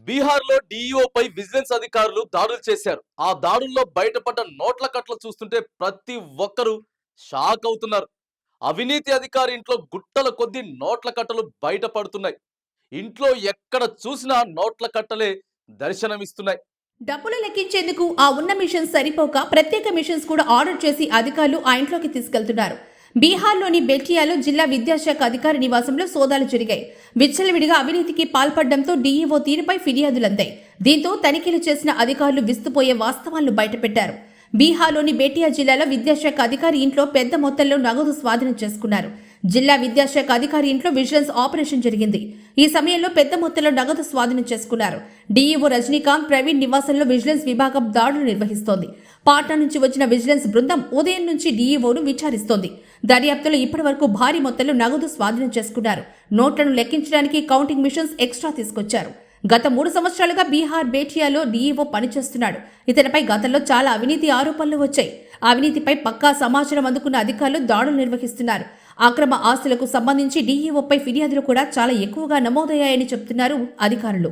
బీహార్లో డీఈఓపై విజిలెన్స్ అధికారులు దాడులు చేశారు. ఆ దాడుల్లో బయటపడ్డ నోట్ల కట్టలు చూస్తుంటే ప్రతి ఒక్కరూ షాక్ అవుతున్నారు. అవినీతి అధికారి ఇంట్లో గుట్టల కొద్దీ నోట్ల కట్టలు బయటపడుతున్నాయి. ఇంట్లో ఎక్కడ చూసినా నోట్ల కట్టలే దర్శనమిస్తున్నాయి. డబ్బులు లెక్కించేందుకు ఆ ఉన్న మిషన్స్ సరిపోక ప్రత్యేక మిషన్స్ కూడా ఆర్డర్ చేసి అధికారులు ఆ ఇంట్లోకి తీసుకెళ్తున్నారు. బీహార్లోని బెల్టియాలో జిల్లా విద్యాశాఖ అధికారి నివాసంలో సోదాలు జరిగాయి. విచ్చలవిడిగా అవినీతికి పాల్పడడంతో డీఈఓ తీరుపై ఫిర్యాదులందాయి. దీంతో తనిఖీలు చేసిన అధికారులు విస్తుపోయే వాస్తవాలను బయటపెట్టారు. బీహార్లోని బేటియా జిల్లాలో విద్యాశాఖ అధికారి ఇంట్లో పెద్ద మొత్తంలో నగదు స్వాధీనం చేసుకున్నారు. జిల్లా విద్యాశాఖ అధికారి ఇంట్లో విజిలెన్స్ ఆపరేషన్ జరిగింది. ఈ సమయంలో పెద్ద మొత్తంలో నగదు స్వాధీనం చేసుకున్నారు. డీఈఓ రజనీకాంత్ ప్రవీణ్ నివాసంలో విజిలెన్స్ విభాగం దాడులు నిర్వహిస్తోంది. పాట్నా నుంచి వచ్చిన విజిలెన్స్ బృందం ఉదయం నుంచి డీఈఓను విచారిస్తోంది. దర్యాప్తులో ఇప్పటివరకు భారీ మొత్తంలో నగదు స్వాధీనం చేసుకున్నారు. నోట్లను లెక్కించడానికి కౌంటింగ్ మిషన్స్ ఎక్స్ట్రా తీసుకొచ్చారు. గత 3 సంవత్సరాలుగా బీహార్ బేటియాలో డీఈఓ పనిచేస్తున్నాడు. ఇతనిపై గతంలో చాలా అవినీతి ఆరోపణలు వచ్చాయి. అవినీతిపై పక్కా సమాచారం అందుకున్న అధికారులు దాడులు నిర్వహిస్తున్నారు. అక్రమ ఆస్తులకు సంబంధించి డీఈఓపై ఫిర్యాదులు కూడా చాలా ఎక్కువగా నమోదయ్యాయని చెబుతున్నారు అధికారులు.